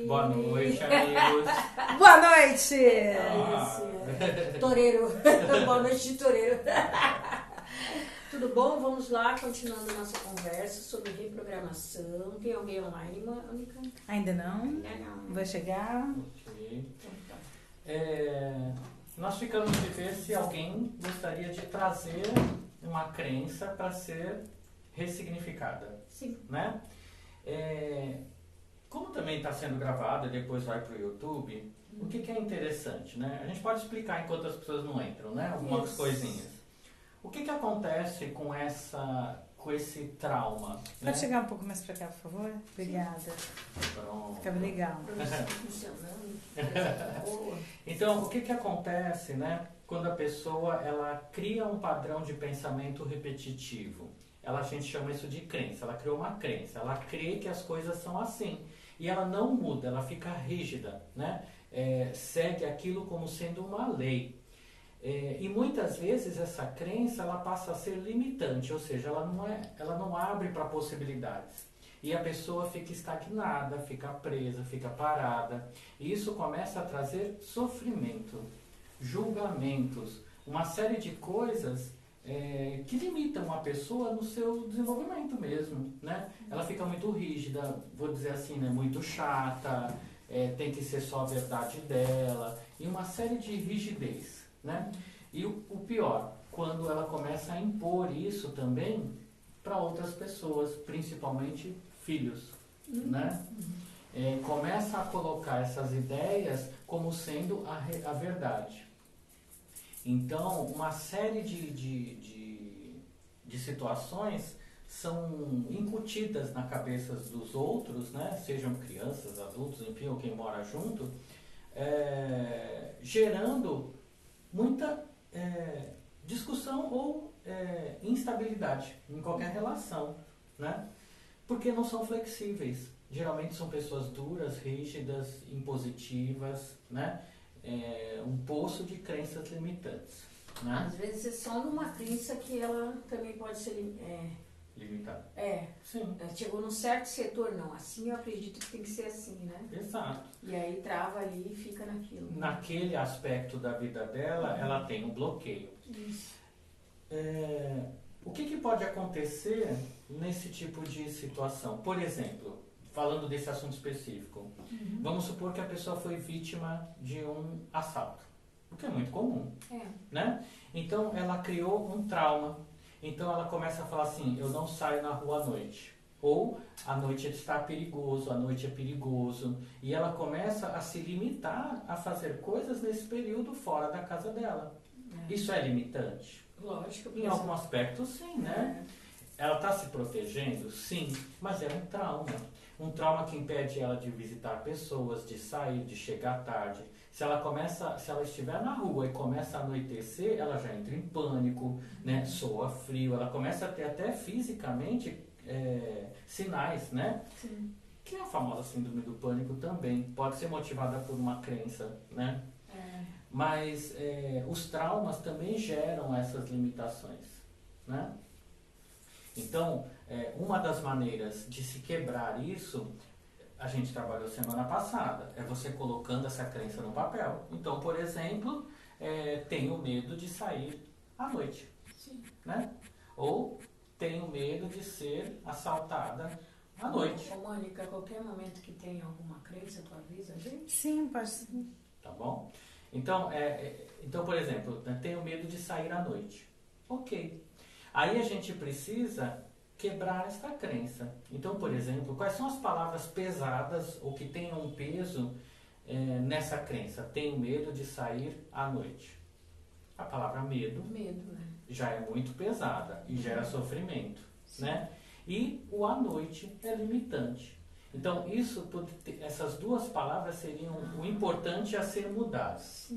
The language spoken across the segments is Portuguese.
Boa noite, amigos. Boa noite! Toureiro. Boa noite, toureiro. Tudo bom? Vamos lá, continuando nossa conversa sobre reprogramação. Tem alguém online, Mônica? Ainda não? Ainda não. Vai chegar? Ok. Nós ficamos de ver se alguém gostaria de trazer uma crença para ser ressignificada. Sim. Né? Como também está sendo gravado e depois vai para o YouTube, o que é interessante, né? A gente pode explicar enquanto as pessoas não entram, né? Algumas coisinhas. O que acontece com esse trauma? Né? Pode chegar um pouco mais para cá, por favor? Obrigada. Pronto. Ficava legal. Então, o que acontece, né? Quando a pessoa ela cria um padrão de pensamento repetitivo? A gente chama isso de crença. Ela criou uma crença. Ela crê que as coisas são assim. E ela não muda, ela fica rígida, né? Segue aquilo como sendo uma lei. E muitas vezes essa crença ela passa a ser limitante, ou seja, ela não abre para possibilidades. E a pessoa fica estagnada, fica presa, fica parada. E isso começa a trazer sofrimento, julgamentos, uma série de coisas que limitam a pessoa no seu desenvolvimento mesmo, né? Ela fica muito rígida, vou dizer assim, né? Muito chata, tem que ser só a verdade dela, e uma série de rigidez, né? E o pior, quando ela começa a impor isso também para outras pessoas, principalmente filhos, né? Começa a colocar essas ideias como sendo a verdade. Então, uma série de situações são incutidas na cabeça dos outros, né? Sejam crianças, adultos, enfim, ou quem mora junto, gerando muita discussão ou instabilidade em qualquer relação, né? Porque não são flexíveis. Geralmente são pessoas duras, rígidas, impositivas, né? Um poço de crenças limitantes. Né? Às vezes é só numa crença que ela também pode ser limitada. Sim. Chegou num certo setor, não. Assim eu acredito que tem que ser assim, né? Exato. E aí trava ali e fica naquilo. Naquele aspecto da vida dela, ela tem um bloqueio. Isso. O que pode acontecer nesse tipo de situação? Por exemplo, falando desse assunto específico, vamos supor que a pessoa foi vítima de um assalto, o que é muito comum, né? Então ela criou um trauma, então ela começa a falar assim, eu não saio na rua à noite, ou à noite está perigoso, à noite é perigoso, e ela começa a se limitar a fazer coisas nesse período fora da casa dela. Isso é limitante? Lógico. Em algum aspecto sim, né? Ela está se protegendo? Sim, mas é um trauma. Um trauma que impede ela de visitar pessoas, de sair, de chegar tarde. Se ela estiver na rua e começa a anoitecer, ela já entra em pânico, né? Soa frio, ela começa a ter até fisicamente sinais, né? Sim. Que é a famosa síndrome do pânico também. Pode ser motivada por uma crença, né? Mas os traumas também geram essas limitações, né? Então, uma das maneiras de se quebrar isso, a gente trabalhou semana passada, é você colocando essa crença no papel. Então, por exemplo, tenho medo de sair à noite, né? Ou tenho medo de ser assaltada à noite. Mônica, a qualquer momento que tenha alguma crença, tu avisa a gente? Sim, pode ser. Tá bom? Então, por exemplo, tenho medo de sair à noite. Ok. Aí a gente precisa quebrar esta crença. Então, por exemplo, quais são as palavras pesadas ou que tenham um peso nessa crença? Tenho medo de sair à noite. A palavra medo já é muito pesada e gera sofrimento, né? E o à noite é limitante. Então, essas duas palavras seriam o importante a ser mudadas.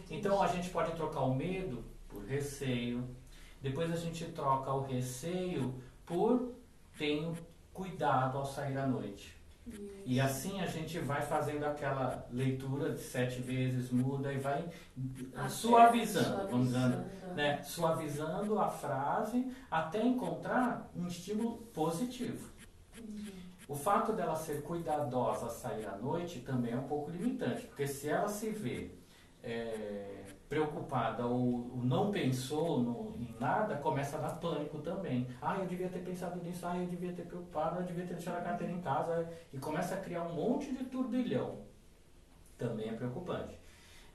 Então, a gente pode trocar o medo por receio. Depois a gente troca o receio por tenho cuidado ao sair à noite. E assim a gente vai fazendo aquela leitura de 7 vezes, muda e vai suavizando, vamos dizendo, né? Suavizando a frase até encontrar um estímulo positivo. O fato dela ser cuidadosa a sair à noite também é um pouco limitante, porque se ela se vê preocupada ou não pensou em nada, começa a dar pânico também. Ah, eu devia ter pensado nisso, eu devia ter preocupado, eu devia ter deixado a carteira em casa, e começa a criar um monte de turbilhão. Também é preocupante.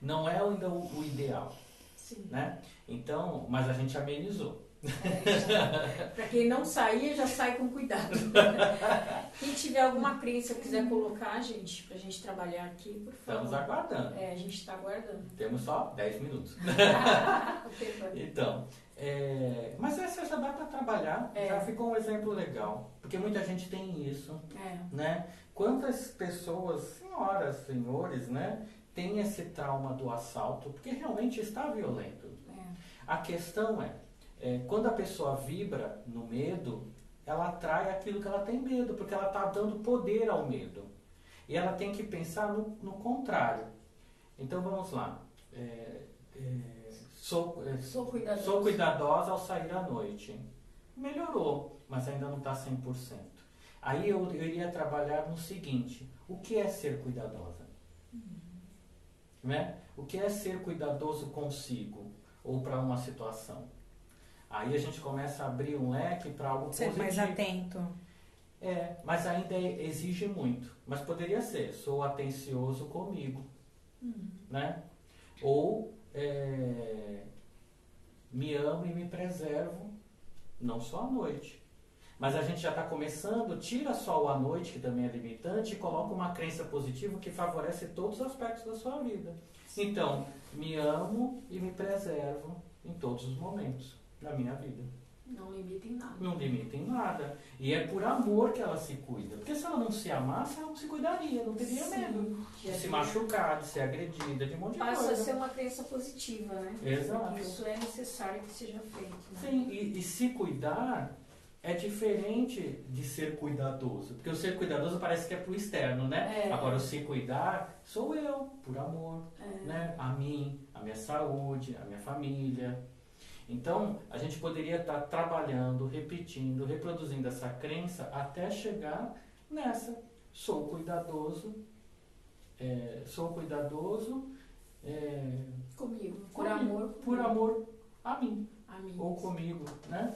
Não é ainda o ideal, Sim. né? Então, mas a gente amenizou. Para quem não sair, já sai com cuidado. Quem tiver alguma crença quiser colocar, gente, pra gente trabalhar aqui, por favor. Estamos aguardando. A gente está aguardando. Temos só 10 minutos. Então, mas essa já dá para trabalhar, já ficou um exemplo legal, porque muita gente tem isso, né? Quantas pessoas, senhoras, senhores, né, tem esse trauma do assalto, porque realmente está violento. A questão quando a pessoa vibra no medo, ela atrai aquilo que ela tem medo, porque ela está dando poder ao medo. E ela tem que pensar no contrário. Então vamos lá. Sou cuidadosa ao sair à noite. Melhorou, mas ainda não está 100%. Aí eu iria trabalhar no seguinte: o que é ser cuidadosa? Né? O que é ser cuidadoso consigo ou para uma situação? Aí a gente começa a abrir um leque para algo ser positivo. mais atento. Mas ainda exige muito. Mas poderia ser: sou atencioso comigo. Né? Ou me amo e me preservo, não só à noite. Mas a gente já está começando, tira só o à noite, que também é limitante, e coloca uma crença positiva que favorece todos os aspectos da sua vida. Então, me amo e me preservo em todos os momentos da minha vida. Não limita em nada. Não limita em nada. E é por amor que ela se cuida. Porque se ela não se amasse, ela não se cuidaria, não teria medo de se machucar, de ser agredida, de um monte de coisa. Passa a ser uma crença positiva, né? Exato. Porque isso é necessário que seja feito. Né? Sim, e se cuidar é diferente de ser cuidadoso. Porque o ser cuidadoso parece que é pro externo, né? Agora, o se cuidar sou eu, por amor. Né? A mim, a minha saúde, a minha família. Então, a gente poderia estar trabalhando, repetindo, reproduzindo essa crença até chegar nessa: sou cuidadoso comigo, por amor a mim, ou comigo, né?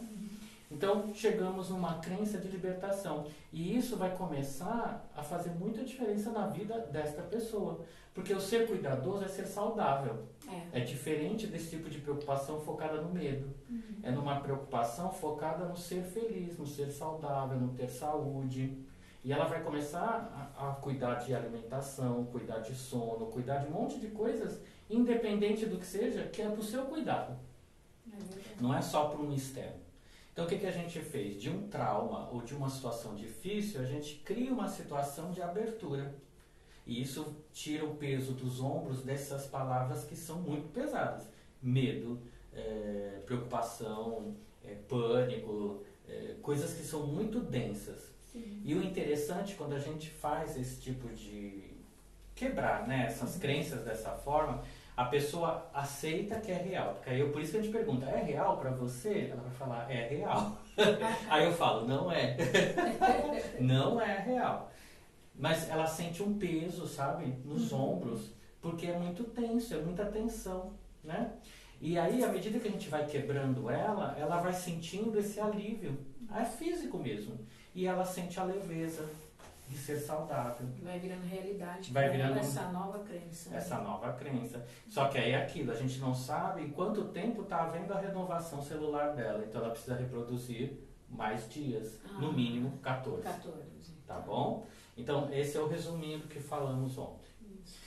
Então, chegamos numa crença de libertação. E isso vai começar a fazer muita diferença na vida desta pessoa. Porque o ser cuidadoso é ser saudável. É diferente desse tipo de preocupação focada no medo. É numa preocupação focada no ser feliz, no ser saudável, no ter saúde. E ela vai começar a cuidar de alimentação, cuidar de sono, cuidar de um monte de coisas, independente do que seja, que é para o seu cuidado. Não é só para um externo. Então, o que a gente fez? De um trauma ou de uma situação difícil, a gente cria uma situação de abertura. E isso tira o peso dos ombros dessas palavras que são muito pesadas. Medo, preocupação, pânico, coisas que são muito densas. Sim. E o interessante, quando a gente faz esse tipo de quebrar, né, essas crenças dessa forma, a pessoa aceita que é real. Porque aí por isso que a gente pergunta: é real para você? Ela vai falar: é real. Aí eu falo: não é. Não é real. Mas ela sente um peso, sabe, nos ombros, porque é muito tenso, é muita tensão, né? E aí, à medida que a gente vai quebrando ela vai sentindo esse alívio. É físico mesmo. E ela sente a leveza de ser saudável. Vai virando realidade. Vai virando essa nova crença. Essa nova crença. Só que aí é aquilo, a gente não sabe em quanto tempo está havendo a renovação celular dela. Então ela precisa reproduzir mais dias, no mínimo 14. 14. Tá bom? Então esse é o resuminho do que falamos ontem. Isso.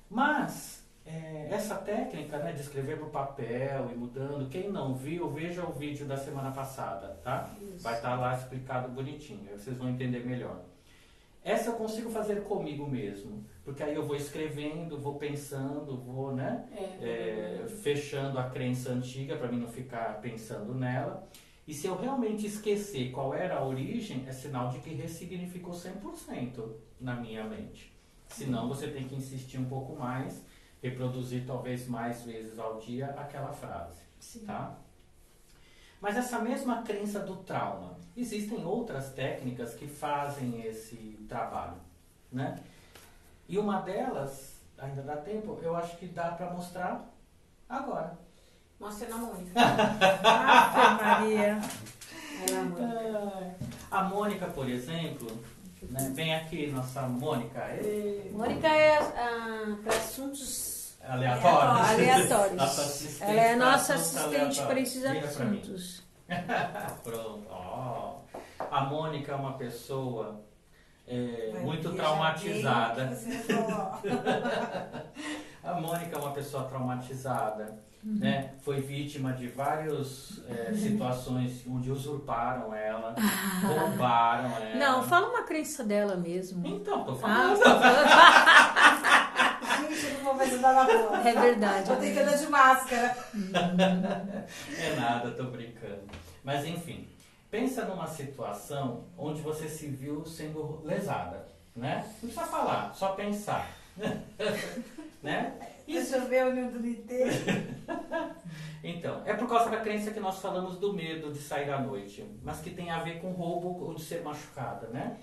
Mas essa técnica, né, de escrever no papel e mudando, quem não viu, veja o vídeo da semana passada, tá? Isso. Vai estar lá explicado bonitinho, aí vocês vão entender melhor. Essa eu consigo fazer comigo mesmo, porque aí eu vou escrevendo, vou pensando, vou, né, fechando a crença antiga para mim não ficar pensando nela. E se eu realmente esquecer qual era a origem, é sinal de que ressignificou 100% na minha mente. Senão você tem que insistir um pouco mais, reproduzir talvez mais vezes ao dia aquela frase. Sim. Tá? Mas essa mesma crença do trauma, existem outras técnicas que fazem esse trabalho, né? E uma delas, ainda dá tempo, eu acho que dá para mostrar agora. Mostra na Mônica. Ave Maria. Vai lá, Mônica. A Mônica, por exemplo, né? Vem aqui, nossa Mônica. Mônica é para assuntos Aleatórios. aleatórios. Nossa assistente Ela é pra nossa assuntos assistente para aleatórios. esses Vira pra mim. assuntos. Pronto. Ó. A Mônica é uma pessoa muito Maria, traumatizada. já sei o que você falou. A Mônica é uma pessoa traumatizada, né? Foi vítima de várias situações onde usurparam ela, roubaram ela. Não, fala uma crença dela mesmo. Então, tô Ah, falando. Gente, eu não vou mais andar na rua. é verdade. Vou ter que andar de máscara. É nada, tô brincando. Mas enfim, pensa numa situação onde você se viu sendo lesada, né? Não precisa falar, só pensar. Né? Deixa eu ver o Nildo inteiro. Então, é por causa da crença que nós falamos do medo de sair à noite, mas que tem a ver com roubo ou de ser machucada, né?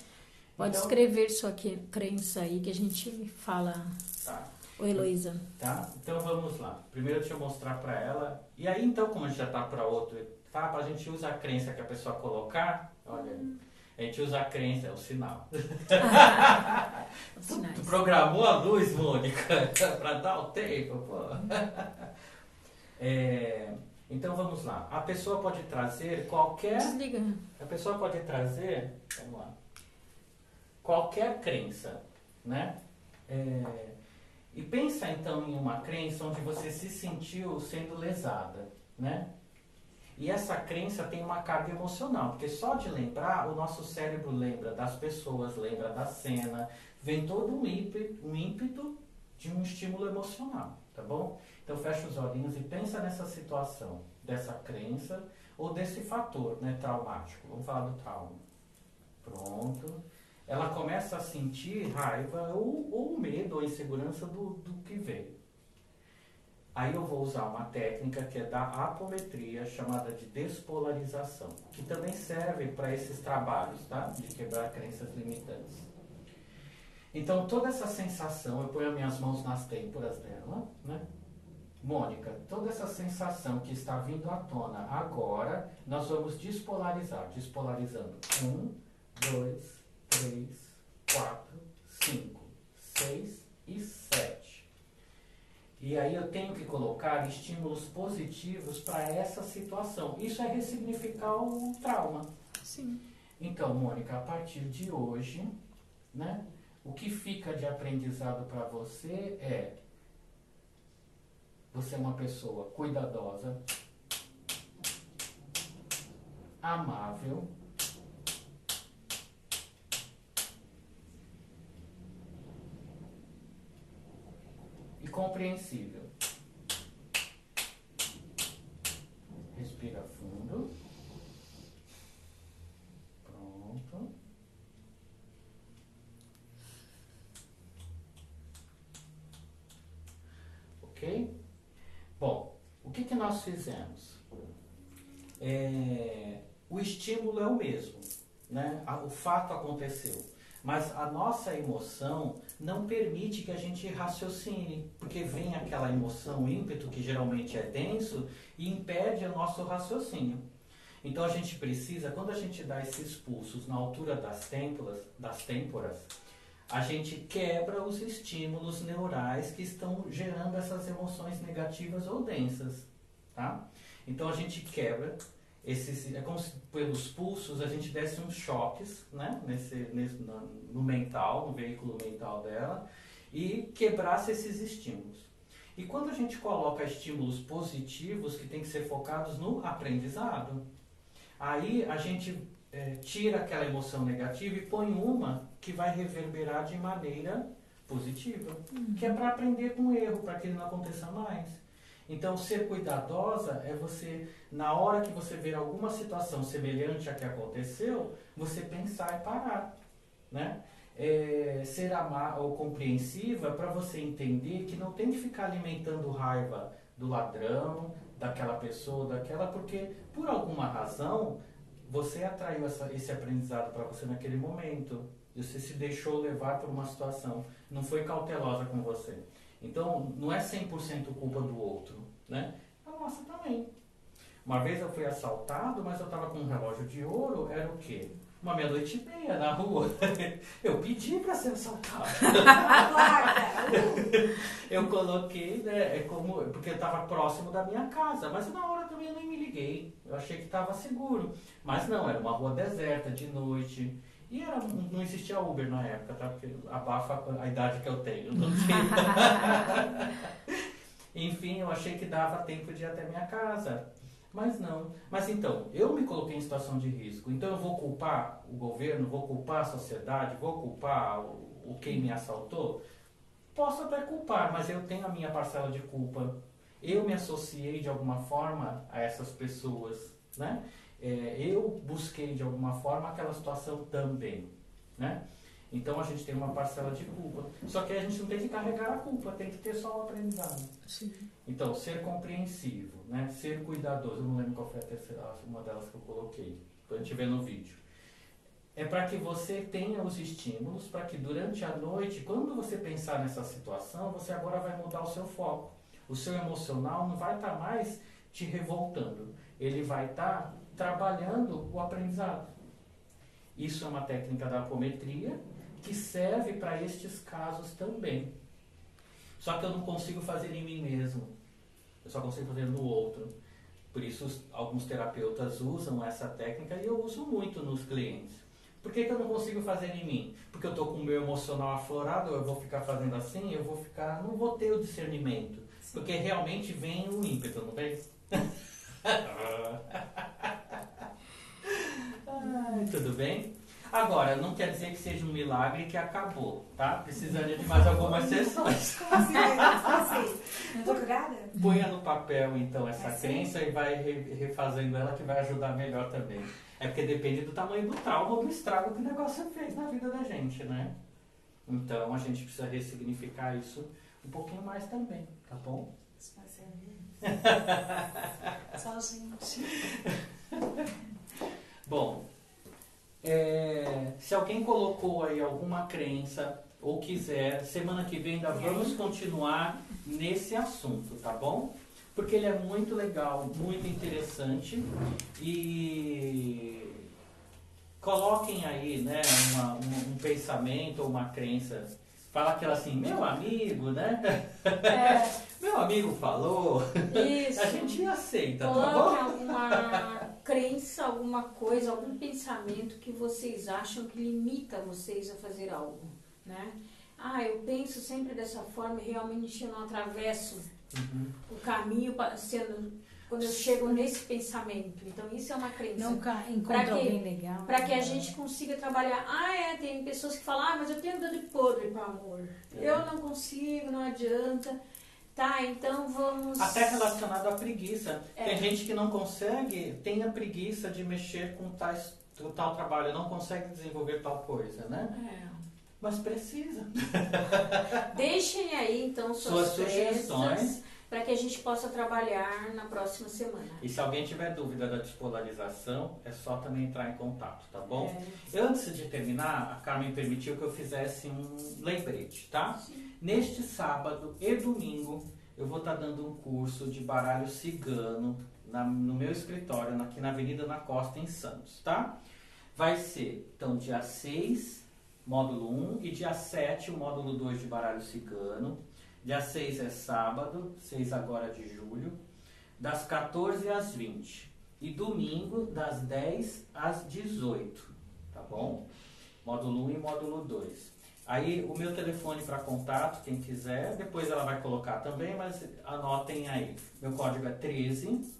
Pode Então, escrever sua crença aí que a gente fala. tá, Oi, Heloísa. tá? Então vamos lá. Primeiro deixa eu mostrar pra ela. E aí então, como a gente já tá pra outra etapa, a gente usa a crença que a pessoa colocar. Olha, a gente usa a crença, é o sinal. Os sinais. Tu programou a luz, Mônica, pra dar o tempo, pô. Então vamos lá. A pessoa pode trazer qualquer. Desliga. A pessoa pode trazer. Vamos lá. Qualquer crença, né? E pensa então em uma crença onde você se sentiu sendo lesada, né? E essa crença tem uma carga emocional, porque só de lembrar, o nosso cérebro lembra das pessoas, lembra da cena, vem todo um ímpeto de um estímulo emocional, tá bom? Então fecha os olhinhos e pensa nessa situação, dessa crença ou desse fator, né, traumático. Vamos falar do trauma. Pronto. Ela começa a sentir raiva ou medo ou insegurança do que veio. Aí eu vou usar uma técnica que é da apometria, chamada de despolarização, que também serve para esses trabalhos, tá? De quebrar crenças limitantes. Então, toda essa sensação, eu ponho as minhas mãos nas têmporas dela, né? Mônica, toda essa sensação que está vindo à tona agora, nós vamos despolarizar, despolarizando 1, 2, 3, 4, 5, 6 e 7. E aí eu tenho que colocar estímulos positivos para essa situação. Isso é ressignificar o trauma. Sim. Então, Mônica, a partir de hoje, né, o que fica de aprendizado para você é: você é uma pessoa cuidadosa, amável, e compreensível. Respira fundo. Pronto. Ok? Bom, o que nós fizemos? O estímulo é o mesmo, né? O fato aconteceu. Mas a nossa emoção não permite que a gente raciocine, porque vem aquela emoção, o ímpeto, que geralmente é denso, e impede o nosso raciocínio. Então a gente precisa, quando a gente dá esses pulsos na altura das têmporas, a gente quebra os estímulos neurais que estão gerando essas emoções negativas ou densas, tá? Então a gente quebra é como se pelos pulsos a gente desse uns choques, né, no mental, no veículo mental dela, e quebrasse esses estímulos. E quando a gente coloca estímulos positivos que tem que ser focados no aprendizado, aí a gente tira aquela emoção negativa e põe uma que vai reverberar de maneira positiva, que é para aprender com o erro, para que ele não aconteça mais. Então, ser cuidadosa é você, na hora que você ver alguma situação semelhante à que aconteceu, você pensar e parar, né? Ser ou compreensiva para você entender que não tem que ficar alimentando raiva do ladrão, daquela pessoa, daquela, porque por alguma razão você atraiu esse aprendizado para você naquele momento. Você se deixou levar por uma situação, não foi cautelosa com você. Então, não é 100% culpa do outro, né? A nossa também. Uma vez eu fui assaltado, mas eu estava com um relógio de ouro, era o quê? 1:30 na rua. Eu pedi para ser assaltado. Eu coloquei, né, porque eu estava próximo da minha casa, mas na hora também eu nem me liguei. Eu achei que estava seguro. Mas não, era uma rua deserta, de noite. E não existia Uber na época, tá? Porque abafa a idade que eu tenho. Não sei. Enfim, eu achei que dava tempo de ir até minha casa. Mas não. Mas então, eu me coloquei em situação de risco. Então eu vou culpar o governo, vou culpar a sociedade, vou culpar quem me assaltou? Posso até culpar, mas eu tenho a minha parcela de culpa. Eu me associei de alguma forma a essas pessoas, né? Eu busquei de alguma forma aquela situação também, né? Então a gente tem uma parcela de culpa. Só que a gente não tem que carregar a culpa, tem que ter só o aprendizado. Sim. Então, ser compreensivo, né? Ser cuidadoso. Eu não lembro qual foi uma delas que eu coloquei, pra gente ver no vídeo. É para que você tenha os estímulos, para que durante a noite, quando você pensar nessa situação, você agora vai mudar o seu foco. O seu emocional não vai estar mais te revoltando. Ele vai estar trabalhando o aprendizado. Isso é uma técnica da apometria que serve para estes casos também. Só que eu não consigo fazer em mim mesmo. Eu só consigo fazer no outro. Por isso, alguns terapeutas usam essa técnica e eu uso muito nos clientes. Por que eu não consigo fazer em mim? Porque eu estou com o meu emocional aflorado, eu vou ficar fazendo assim, não vou ter o discernimento. Sim. Porque realmente vem o ímpeto, não vem? Tudo bem? Agora, não quer dizer que seja um milagre que acabou, tá? Precisaria de mais algumas sessões. Como assim? Não tô curada? Ponha no papel, então, essa crença e vai refazendo ela, que vai ajudar melhor também. É porque depende do tamanho do trauma ou do estrago que o negócio fez na vida da gente, né? Então, a gente precisa ressignificar isso um pouquinho mais também, tá bom? Sozinho. Bom, se alguém colocou aí alguma crença ou quiser, semana que vem ainda vamos continuar nesse assunto, tá bom? Porque ele é muito legal, muito interessante e coloquem aí, né, um pensamento ou uma crença. Fala aquela assim, meu amigo, né? Meu amigo falou. Isso. A gente aceita, tá bom? Coloque alguma crença, alguma coisa, algum pensamento que vocês acham que limita vocês a fazer algo, né? Eu penso sempre dessa forma e realmente eu não atravesso o caminho quando eu chego nesse pensamento. Então isso é uma crença. Nunca encontro alguém legal. Para que a gente consiga trabalhar. Tem pessoas que falam, mas eu tenho dedo de podre para amor. Eu não consigo, não adianta. Tá, então vamos... Até relacionado à preguiça. Tem gente que não consegue, tem a preguiça de mexer com tal trabalho, não consegue desenvolver tal coisa, né? Mas precisa. Deixem aí, então, suas sugestões para que a gente possa trabalhar na próxima semana. E se alguém tiver dúvida da despolarização, é só também entrar em contato, tá bom? Antes de terminar, a Carmen permitiu que eu fizesse um lembrete, tá? Sim. Neste sábado e domingo, eu vou estar dando um curso de baralho cigano no meu escritório, aqui na Avenida na Costa, em Santos, tá? Vai ser, então, dia 6, módulo 1, e dia 7, o módulo 2 de baralho cigano. Dia 6 é sábado, 6 agora de julho, das 14 às 20. E domingo, das 10 às 18, tá bom? Módulo 1 e módulo 2. Aí, o meu telefone para contato, quem quiser, depois ela vai colocar também, mas anotem aí. Meu código é 13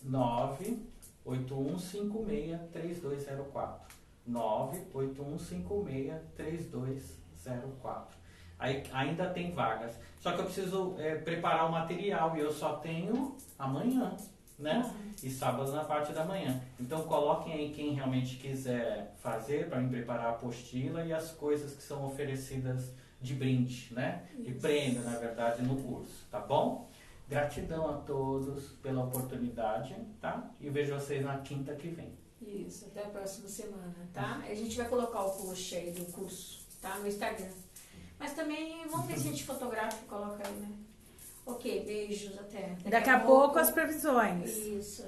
98156 3204. 98156 3204. Aí, ainda tem vagas. Só que eu preciso preparar o material e eu só tenho amanhã, né? E sábado na parte da manhã. Então coloquem aí quem realmente quiser fazer para me preparar a apostila e as coisas que são oferecidas de brinde, né? De prêmio, na verdade, no curso, tá bom? Gratidão a todos pela oportunidade, tá? E vejo vocês na quinta que vem. Isso, até a próxima semana, tá? A gente vai colocar o post aí do curso, tá? No Instagram. Mas também, vamos ver se a gente fotografa e coloca aí, né? Ok, beijos, até. Daqui a pouco as previsões. Isso.